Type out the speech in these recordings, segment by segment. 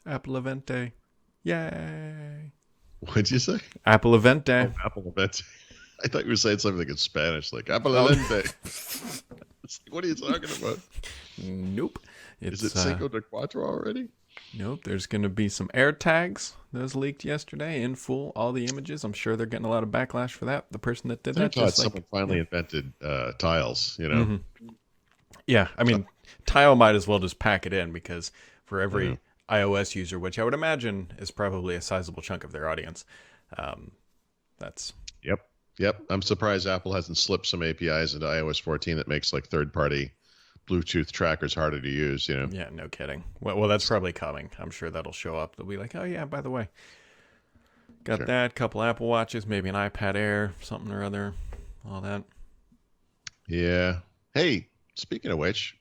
Apple Event Day. Yay. What'd you say? Apple Event Day. Oh, Apple Event. I thought you were saying something in Spanish, like Apple Oh, Event. It's like, what are you talking about? nope. Is It's it Cinco de Cuatro already? nope. There's going to be some air tags. Those leaked yesterday in full. All the images. I'm sure they're getting a lot of backlash for that. The person that did that Thank God just like, someone finally invented tiles, you know? hmm yeah. I So, mean, Tile might as well just pack it in because for yeah. every iOS user, which I would imagine is probably a sizable chunk of their audience, um, that's Yep. Yep. I'm surprised Apple hasn't slipped some APIs into iOS 14 that makes like third party Bluetooth trackers harder to use, you know? yeah, no kidding. Well, that's probably coming. I'm sure that'll show up. They'll be like, oh yeah, by the way, got Sure. that. Couple Apple Watches, maybe an iPad Air, something or other, all that. Yeah. Hey, speaking of which,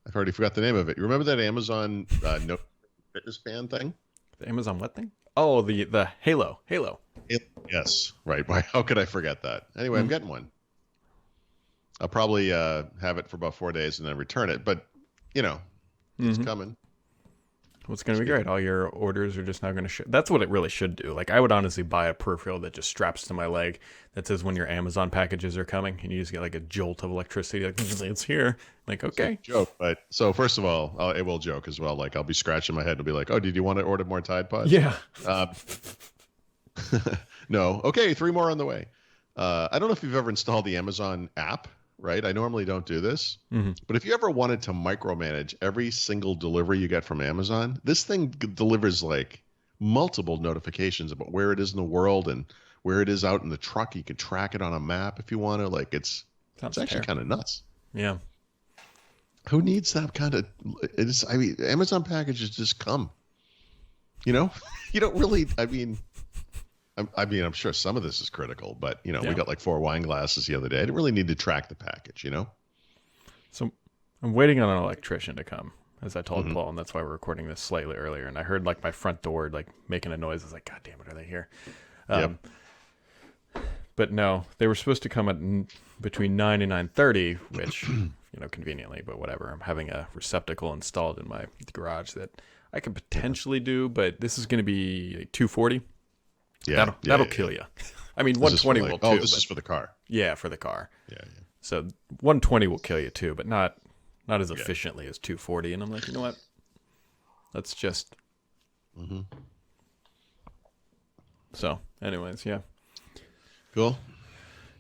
I've already forgot the name of it. You remember that Amazon Note fitness band thing? The Amazon what thing? Oh, the Halo. Halo. Yes. Right. Why? How could I forget that? Anyway, I'm Mm-hmm. getting one. I'll probably have it for about 4 days and then return it. But you know, it's Mm-hmm. coming. Well, it's going to be great. Speaking. All your orders are just now going to. That's what it really should do. Like I would honestly buy a peripheral that just straps to my leg that says when your Amazon packages are coming, and you just get like a jolt of electricity. Like it's here. Like It's a okay. joke, but so first of all, it will joke as well. Like I'll be scratching my head and be like, "Oh, did you want to order more Tide Pods?" Yeah. Uh, no. Okay, three more on the way. I don't know if you've ever installed the Amazon app, right? I normally don't do this, Mm-hmm. but if you ever wanted to micromanage every single delivery you get from Amazon, this thing delivers like multiple notifications about where it is in the world and where it is out in the truck. You can track it on a map if you want to. Like it's Sounds actually terrible. kind of nuts. Yeah. Who needs that kind of? It's I mean, Amazon packages just come. You know, you don't really. I'm sure some of this is critical, but we Yeah. got like four wine glasses the other day. I didn't really need to track the package. So I'm waiting on an electrician to come, as I told Hmm. Paul, and that's why we're recording this slightly earlier. And I heard like my front door like making a noise. I was like, God damn it, are they here? Yep. Um, but no, they were supposed to come at between 9 and 9:30, which conveniently, but whatever. I'm having a receptacle installed in my garage that I could Yeah. potentially do, but this is going to be like 240. Yeah. Yeah. That'll Yeah. kill you. I mean, This is for 120 like, will oh, too, this but is for the car. yeah, for the car. Yeah. Yeah. So 120 will kill you too, but not as Yeah. efficiently as 240. And I'm like, you know what? Let's just. Hmm. So, anyways, yeah. Cool.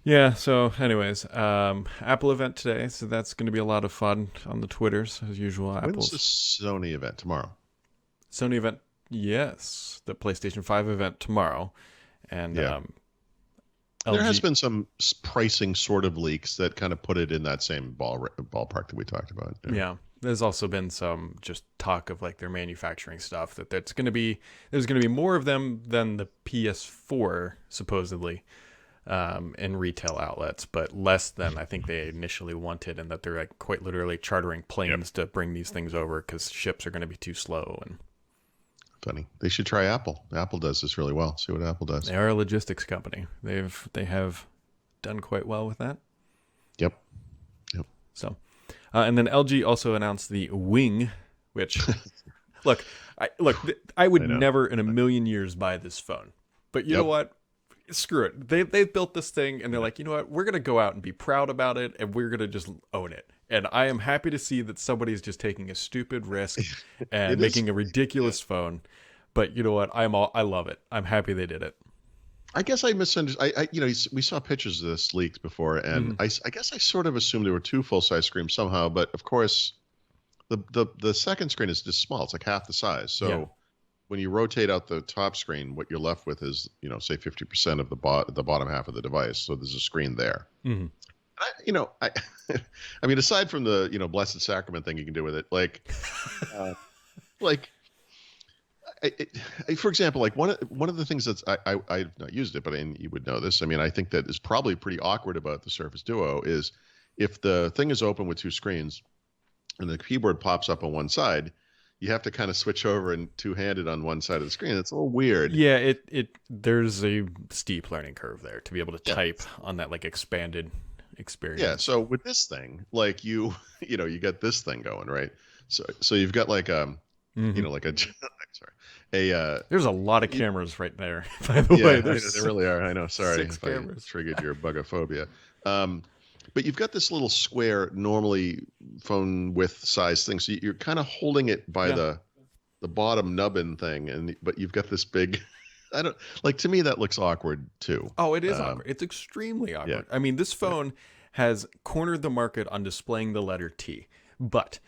Yeah, so anyways, Apple event today, so that's going to be a lot of fun on the Twitters as usual. When's the Apple's Sony event tomorrow? Sony event, yes, the PlayStation 5 event tomorrow, and Yeah. There has LG, been some pricing sort of leaks that kind of put it in that same ballpark that we talked about. Yeah. yeah. There's also been some just talk of like their manufacturing stuff that there's going to be more of them than the PS4 supposedly in retail outlets, but less than I think they initially wanted, and that they're like quite literally chartering Yep. planes to bring these things over because ships are going to be too slow, and Funny. They should try Apple. Apple does this really well. See what Apple does. they are a logistics company. They have done quite well with that. Yep. Yep. So, and then LG also announced the Wing, which look, I I would know. never in a million years buy this phone, but you know Yep. what? Screw it. They've built this thing, and they're like, you know what? We're gonna go out and be proud about it, and we're gonna just own it. And I am happy to see that somebody's just taking a stupid risk and It is. making a ridiculous phone. But you know what? I love it. I'm happy they did it. I guess I misunderstood. We saw pictures of this leaked before, and Hmm. I guess I sort of assumed there were two full size screens somehow. But of course, the second screen is just small. It's like half the size. So Yeah. when you rotate out the top screen, what you're left with is, say 50% of the bottom half of the device. So there's a screen there. Hmm. I I mean, aside from the Blessed Sacrament thing you can do with it, uh, like for example, like one of the things that's I've not used it, but you would know this. I mean, I think that is probably pretty awkward about the Surface Duo is if the thing is open with two screens and the keyboard pops up on one side, you have to kind of switch over and two-handed on one side of the screen. It's a little weird. Yeah, there's a steep learning curve there to be able to Yeah. type on that like expanded Yeah. experience. So with this thing, like you got this thing going, right? So you've got like Hmm. like a sorry. A There's a lot of cameras right there. By the Yeah, way, I know, there's they really are. I know. Sorry six if I cameras. triggered your bugophobia. Um, but you've got this little square, normally phone width size thing. So you're kind of holding it by Yeah. the bottom nubbin thing, but you've got this big. I don't like. To me, that looks awkward too. Oh, it is awkward. It's extremely Yeah. awkward. I mean, this phone has cornered the market on displaying the letter T. But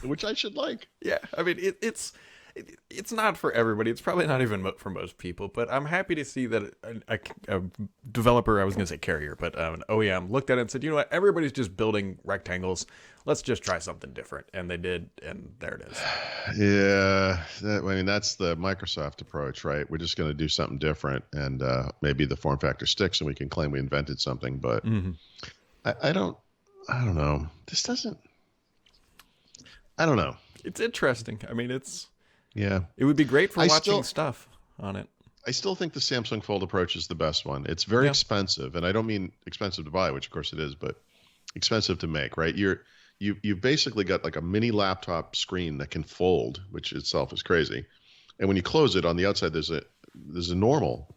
Which I should like. yeah, I mean, it's not for everybody. It's probably not even for most people. But I'm happy to see that a developer, I was going to say carrier, but an OEM looked at it and said, you know what, everybody's just building rectangles. Let's just try something different. And they did, and there it is. Yeah, I mean that's the Microsoft approach, right? We're just going to do something different, and maybe the form factor sticks, and we can claim we invented something. But I don't know. This doesn't. I don't know. It's interesting. I mean, Yeah, it would be great for I watching still- stuff on it. I still think the Samsung Fold approach is the best one. It's very Yeah. expensive, and I don't mean expensive to buy, which of course it is, but expensive to make, right? You've basically got like a mini laptop screen that can fold, which itself is crazy. And when you close it on the outside, there's a normal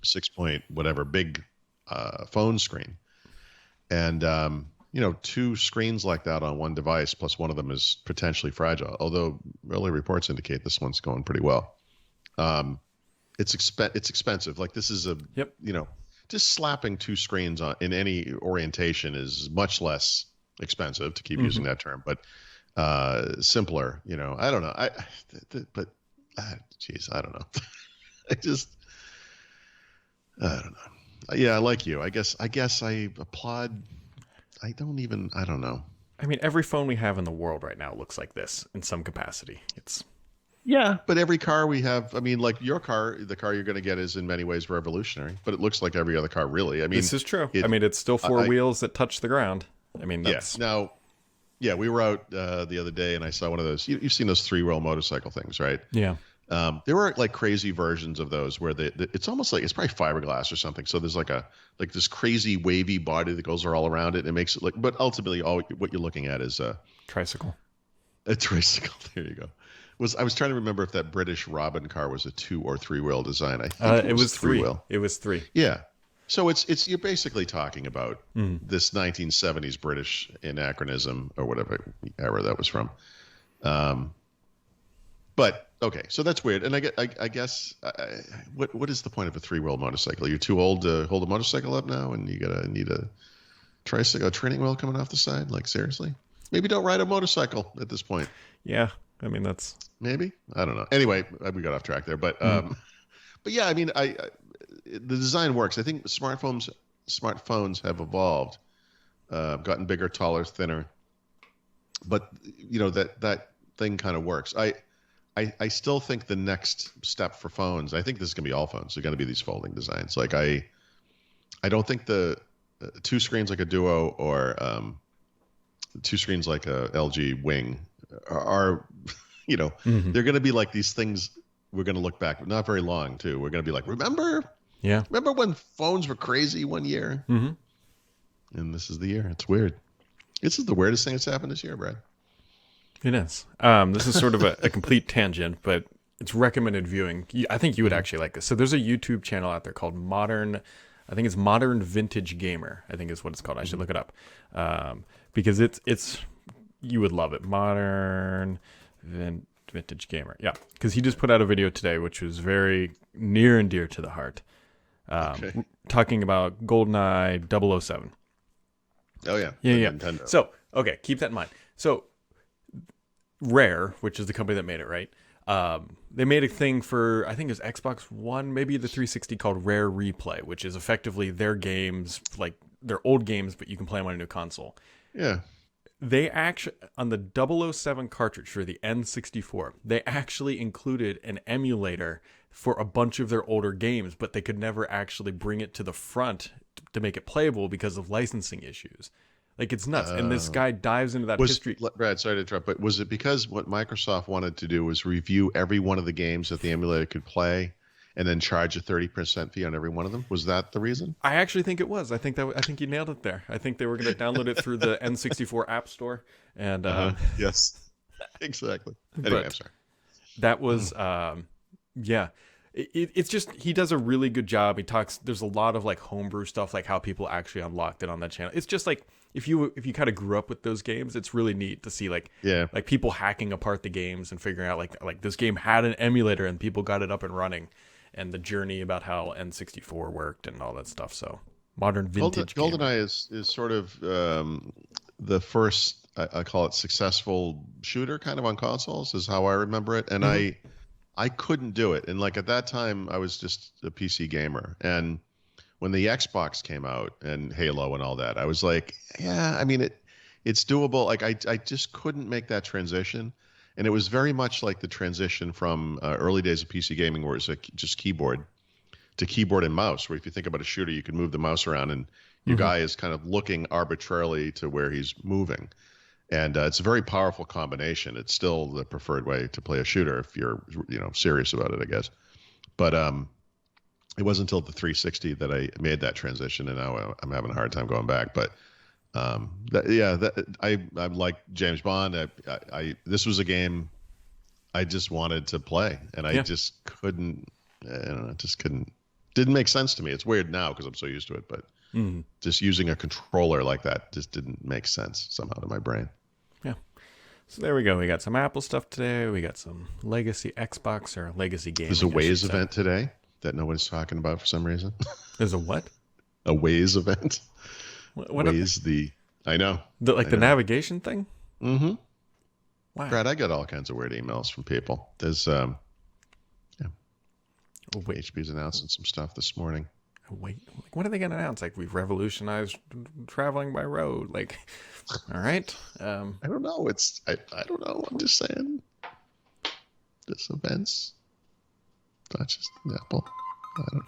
6 point whatever big phone screen, and two screens like that on one device, plus one of them is potentially fragile. Although early reports indicate this one's going pretty well. It's expensive. Like this is Yep. just slapping two screens on in any orientation is much less expensive, to keep using that term, but simpler. I don't know. But geez, I don't know. I don't know. Yeah, like you. I guess I applaud. I don't know. I mean, every phone we have in the world right now looks like this in some capacity. Yeah, but every car we have, I mean, like your car, the car you're going to get is in many ways revolutionary, but it looks like every other car, really. I mean, This is true. I mean, it's still four wheels that touch the ground. I mean, that's... Now, we were out the other day and I saw one of those. You've seen those 3-wheel motorcycle things, right? Yeah. There were like crazy versions of those where it's almost like it's probably fiberglass or something. So there's like this crazy wavy body that goes all around it and it makes it but ultimately what you're looking at is Tricycle. a tricycle. There you go. I was trying to remember if that British Robin car was a 2 or 3-wheel design. I think It was 3. 3-wheel. It was 3. Yeah. So it's you're basically talking about this 1970s British anachronism or whatever era that was from. But okay, so that's weird. And I guess what is the point of a 3-wheel motorcycle? You're too old to hold a motorcycle up now, and you need a tricycle, a training wheel coming off the side. Like seriously, maybe don't ride a motorcycle at this point. Yeah, I mean that's maybe I don't know. Anyway, we got off track there, but yeah, I mean the design works. I think smartphones have evolved, gotten bigger, taller, thinner, but that thing kind of works. I still think the next step for phones, I think this is going to be all phones. They're going to be these folding designs. Like I don't think the 2 screens like a Duo or 2 screens like a LG Wing are they're going to be like these things we're going to look back, not very long too. We're going to be like, remember when phones were crazy one year? And this is the year. It's weird. This is the weirdest thing that's happened this year, Brad. It is. This is sort of a complete tangent, but it's recommended viewing. I think you would actually like this. So there's a YouTube channel out there called Modern Vintage Gamer, I think is what it's called. I should look it up. Because it's you would love it. Modern Vintage Gamer. Yeah. Because he just put out a video today, which was very near and dear to the heart. Talking about GoldenEye 007. Oh, yeah. Yeah. Nintendo. So, okay, keep that in mind. So, Rare, which is the company that made it, right? They made a thing for, I think it was Xbox One, maybe the 360, called Rare Replay, which is effectively their games, like their old games, but you can play them on a new console. Yeah. They actually, on the 007 cartridge for the N64, they actually included an emulator for a bunch of their older games, but they could never actually bring it to the front to make it playable because of licensing issues. Like, it's nuts. And this guy dives into that history. Brad, sorry to interrupt, but was it because what Microsoft wanted to do was review every one of the games that the emulator could play and then charge a 30% fee on every one of them? Was that the reason? I actually think it was. I think you nailed it there. I think they were going to download it through the N64 App Store. And Yes, exactly. Anyway, I'm sorry. That was yeah. It's just he does a really good job. He talks. There's a lot of like homebrew stuff, like how people actually unlocked it on that channel. It's just like if you kind of grew up with those games, it's really neat to see Yeah. like people hacking apart the games and figuring out like this game had an emulator and people got it up and running, and the journey about how N64 worked and all that stuff. So modern vintage gaming. GoldenEye is sort of the first, I call it, successful shooter kind of on consoles, is how I remember it. And I couldn't do it. And like at that time, I was just a PC gamer. And when the Xbox came out and Halo and all that, I was like, yeah, I mean, it's doable. Like I just couldn't make that transition. And it was very much like the transition from early days of PC gaming, where it's like just keyboard to keyboard and mouse, where if you think about a shooter, you can move the mouse around and your guy is kind of looking arbitrarily to where he's moving. And it's a very powerful combination. It's still the preferred way to play a shooter if you're, serious about it, I guess. But it wasn't until the 360 that I made that transition, and now I'm having a hard time going back. But I'm like James Bond. This was a game I just wanted to play, and I just couldn't. I don't know, just couldn't. Didn't make sense to me. It's weird now because I'm so used to it, but just using a controller like that just didn't make sense somehow to my brain. Yeah. So there we go. We got some Apple stuff today. We got some legacy Xbox or legacy gaming. There's a Waze event today that no one's talking about for some reason. There's a what? A Waze event. What Waze I know. The navigation thing? Mm-hmm. Wow. Brad, I get all kinds of weird emails from people. There's HP's announcing some stuff this morning. Wait, like, what are they going to announce? Like, we've revolutionized traveling by road. Like, all right. I don't know. I don't know. I'm just saying. This event's not just Apple. I don't